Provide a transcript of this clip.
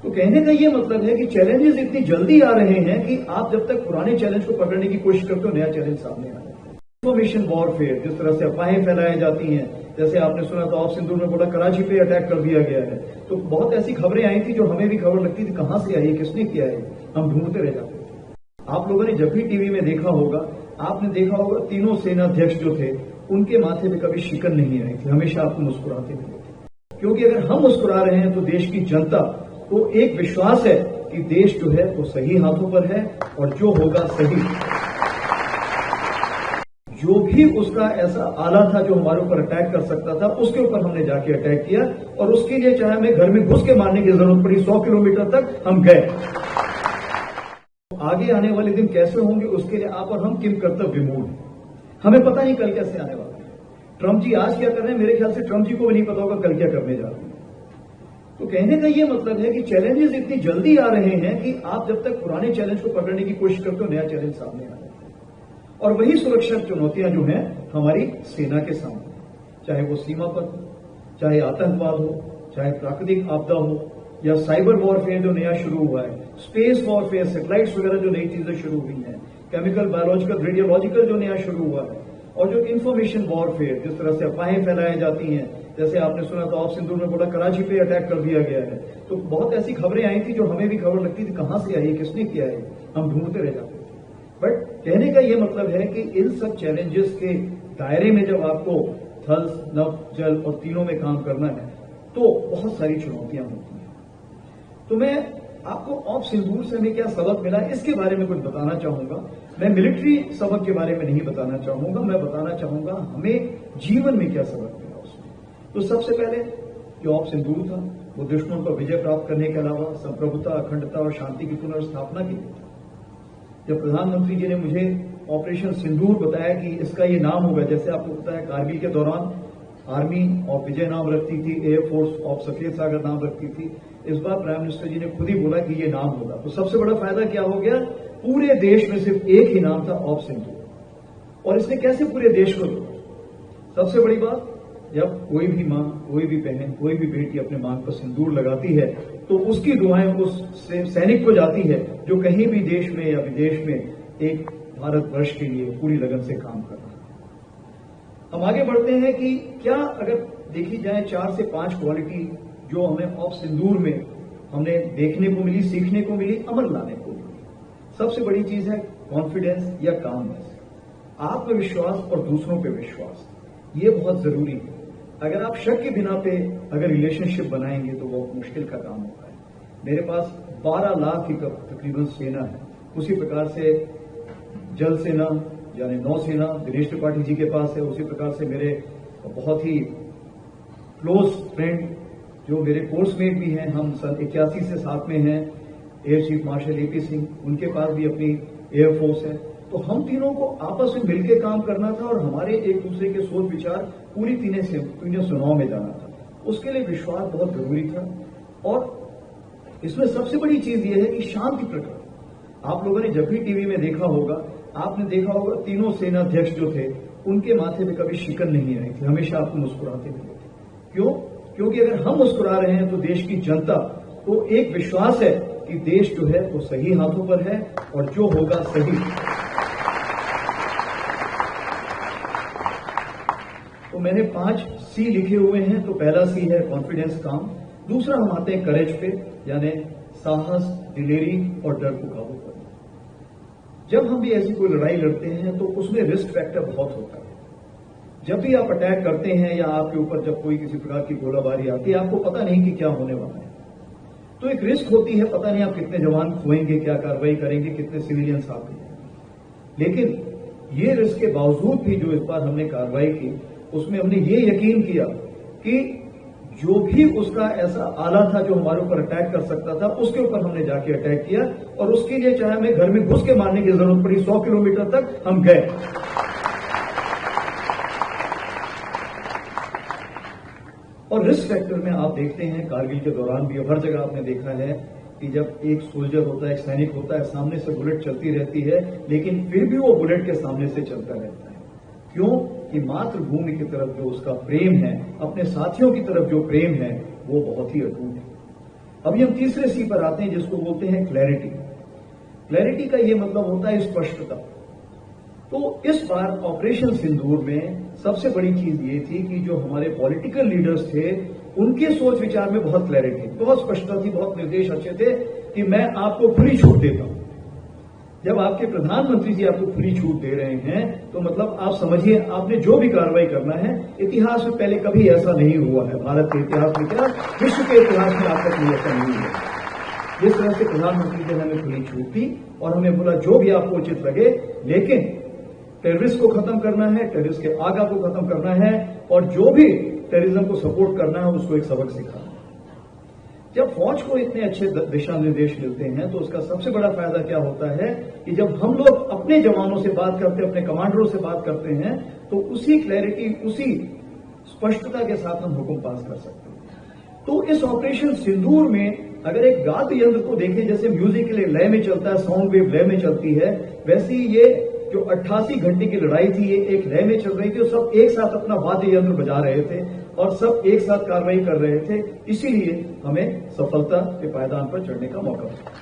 तो कहने का ये मतलब है कि चैलेंजेस इतनी जल्दी आ रहे हैं कि आप जब तक पुराने चैलेंज को पकड़ने की कोशिश करते हो, नया चैलेंज सामने आ जाता है। इंफॉर्मेशन वॉरफेयर, जिस तरह से अफवाहें फैलाई जाती हैं, जैसे आपने सुना था ऑफ सिंदूर में बोला कराची पे अटैक कर दिया गया है, तो बहुत ऐसी खबरें आई थी जो हमें भी खबर लगती थी कहां से आई है, किसने किया है, हम ढूंढते रह जाते थे। आप लोगों ने जब भी टीवी में देखा होगा, आपने देखा होगा तीनों सेनाध्यक्ष जो थे उनके माथे पे कभी शिकन नहीं आई थी, हमेशा आपको मुस्कुराते मिले थे। क्योंकि अगर हम मुस्कुरा रहे हैं तो देश की जनता को एक विश्वास है कि देश जो है वो सही हाथों पर है और जो होगा सही। जो भी उसका ऐसा आला था जो हमारे ऊपर अटैक कर सकता था, उसके ऊपर हमने जाके अटैक किया और उसके लिए चाहे हमें घर में घुस के मारने की जरूरत पड़ी, 100 किलोमीटर तक हम गए। आगे आने वाले दिन कैसे होंगे उसके लिए आप और हम किम कर्तव्य विमूढ़ हैं। हमें पता नहीं कल कैसे आने वाला है। ट्रंप जी आज क्या कर रहे हैं, मेरे ख्याल से ट्रंप जी को भी नहीं पता होगा कल क्या करने जा रहे हैं। तो कहने का ये मतलब है कि चैलेंजेस इतनी जल्दी आ रहे हैं कि आप जब तक पुराने चैलेंज को पकड़ने की कोशिश करते हो, नया चैलेंज सामने आ जाता है। और वही सुरक्षा चुनौतियां जो हैं हमारी सेना के सामने, चाहे वो सीमा पर, चाहे आतंकवाद हो, चाहे प्राकृतिक आपदा हो, या साइबर वॉरफेयर जो नया शुरू हुआ है, स्पेस वॉरफेयर, सैटेलाइट्स वगैरह जो नई चीजें शुरू हुई हैं, केमिकल, बायोलॉजिकल, रेडियोलॉजिकल जो नया शुरू हुआ है, और जो इंफॉर्मेशन वॉरफेयर, जिस तरह से अफवाहें फैलाई जाती हैं, जैसे आपने सुना था ऑफ सिंदूर में बोला कराची पे अटैक कर दिया गया है, तो बहुत ऐसी खबरें आई थी जो हमें भी खबर लगती थी कहां से आई है, किसने किया है, हम ढूंढते रह जाते थे। बट कहने का ये मतलब है कि इन सब चैलेंजेस के दायरे में जब आपको थल, नभ, जल और तीनों में काम करना है तो बहुत सारी चुनौतियां होती हैं। तो मैं आपको ऑफ सिंदूर से हमें क्या सबक मिला इसके बारे में कुछ बताना चाहूंगा। मैं मिलिट्री सबक के बारे में नहीं बताना चाहूंगा, मैं बताना चाहूंगा हमें जीवन में क्या सबक मिला उसमें। तो सबसे पहले जो ऑफ सिंदूर था वो दुश्मन पर विजय प्राप्त करने के अलावा संप्रभुता, अखंडता और शांति की पुनर्स्थापना की थी। जब प्रधानमंत्री जी ने मुझे ऑपरेशन सिंदूर बताया कि इसका ये नाम होगा, जैसे आपको पता है कारगिल के दौरान आर्मी ऑफ विजय नाम रखती थी, एयरफोर्स ऑफ सफेद सागर नाम रखती थी, इस बार प्राइम मिनिस्टर जी ने खुद ही बोला कि ये नाम होगा। तो सबसे बड़ा फायदा क्या हो गया, पूरे देश में सिर्फ एक ही नाम था, ऑफ सिंदूर। और इसने कैसे पूरे देश को जोड़ा। सबसे बड़ी बात, जब कोई भी मां, कोई भी बहन, कोई भी बेटी अपने मांग पर सिंदूर लगाती है तो उसकी दुआएं उस सैनिक को जाती है जो कहीं भी देश में या विदेश में एक भारतवर्ष के लिए पूरी लगन से काम कर रहा है। हम आगे बढ़ते हैं कि क्या अगर देखी जाए 4 से 5 क्वालिटी जो हमें ऑफ सिंदूर में हमने देखने को मिली, सीखने को मिली, अमल लाने को मिली। सबसे बड़ी चीज है कॉन्फिडेंस या कामनेस, आत्मविश्वास और दूसरों पे विश्वास। ये बहुत जरूरी है। अगर आप शक के बिना पे अगर रिलेशनशिप बनाएंगे तो वो मुश्किल का काम होता है। मेरे पास 12 लाख की तकरीबन सेना है। उसी प्रकार से जल सेना यानी नौसेना दिनेश त्रिपाठी जी के पास है। उसी प्रकार से मेरे बहुत ही क्लोज फ्रेंड जो मेरे कोर्समेट भी हैं, हम सन 81 से साथ में हैं, air chief marshal AP Singh, उनके पास भी अपनी एयरफोर्स है। तो हम तीनों को आपस में मिलकर काम करना था और हमारे एक दूसरे के सोच विचार पूरी तीनों सुनाव में जाना था। उसके लिए विश्वास बहुत जरूरी था। और इसमें सबसे बड़ी चीज यह है कि शांति प्रकट। आप लोगों ने जब भी टीवी में देखा होगा, आपने देखा होगा तीनों सेनाध्यक्ष जो थे उनके माथे पे कभी शिकन नहीं आई थी, हमेशा आपको मुस्कुराते मिले थे। क्यों? क्योंकि अगर हम मुस्कुरा रहे हैं तो देश की जनता को एक विश्वास है कि देश जो है वो सही हाथों पर है और जो होगा सही। तो मैंने 5 सी लिखे हुए हैं। तो पहला सी है कॉन्फिडेंस, काम। दूसरा हम आते हैं करेज पे, यानी साहस, दिलेरी और डर को काबू करना। जब हम भी ऐसी कोई लड़ाई लड़ते हैं तो उसमें रिस्क फैक्टर बहुत होता है। जब भी आप अटैक करते हैं या आपके ऊपर जब कोई किसी प्रकार की गोलाबारी आती है, आपको पता नहीं कि क्या होने वाला है, तो एक रिस्क होती है, पता नहीं आप कितने जवान खोएंगे, क्या कार्रवाई करेंगे, कितने सिविलियंस आप हैं। लेकिन ये रिस्क के बावजूद भी जो इस बार हमने कार्रवाई की उसमें हमने ये यकीन किया कि जो भी उसका ऐसा आला था जो हमारे ऊपर अटैक कर सकता था, उसके ऊपर हमने जाके अटैक किया और उसके लिए चाहे हमें घर में घुस के मारने की जरूरत पड़ी, 100 किलोमीटर तक हम गए। और रिस्क फैक्टर में आप देखते हैं कारगिल के दौरान भी हर जगह आपने देखा है कि जब एक सोल्जर होता है, एक सैनिक होता है, सामने से बुलेट चलती रहती है, लेकिन फिर भी वो बुलेट के सामने से चलता रहता है। क्यों? कि मातृभूमि की तरफ जो उसका प्रेम है, अपने साथियों की तरफ जो प्रेम है, वो बहुत ही अटूट है। अभी हम तीसरे सी पर आते हैं, जिसको बोलते हैं क्लैरिटी। क्लैरिटी का ये मतलब होता है स्पष्टता। तो इस बार ऑपरेशन सिंदूर में सबसे बड़ी चीज ये थी कि जो हमारे पॉलिटिकल लीडर्स थे, उनके सोच विचार में बहुत क्लैरिटी, बहुत स्पष्टता थी, बहुत निर्देश अच्छे थे कि मैं आपको खुली छूट देता हूं। जब आपके प्रधानमंत्री जी आपको खुली छूट दे रहे हैं तो मतलब आप समझिए आपने जो भी कार्रवाई करना है, इतिहास में पहले कभी ऐसा नहीं हुआ है, भारत के इतिहास में क्या, विश्व के इतिहास में आज तक ऐसा नहीं हुआ। जिस तरह से प्रधानमंत्री जी ने हमें खुली छूट दी और हमें बोला जो भी आपको उचित लगे, लेकिन टेररिस्ट को खत्म करना है, टेररिस्ट के आगा को खत्म करना है, और जो भी टेररिज्म को सपोर्ट करना है उसको एक सबक सिखाना है। जब फौज को इतने अच्छे दिशा निर्देश मिलते हैं तो उसका सबसे बड़ा फायदा क्या होता है कि जब हम लोग अपने जवानों से बात करते हैं, अपने कमांडरों से बात करते हैं, तो उसी क्लैरिटी, उसी स्पष्टता के साथ हम हुक्म पास कर सकते हैं। तो इस ऑपरेशन सिंदूर में अगर एक वाद्य यंत्र को देखें, जैसे म्यूजिक के लिए लय में चलता है, साउंड वेव लय में चलती है, वैसे ही ये जो 88 घंटे की लड़ाई थी ये एक लय में चल रही थी, और सब एक साथ अपना वाद्य यंत्र बजा रहे थे और सब एक साथ कार्रवाई कर रहे थे। इसीलिए हमें सफलता के पायदान पर चढ़ने का मौका मिला।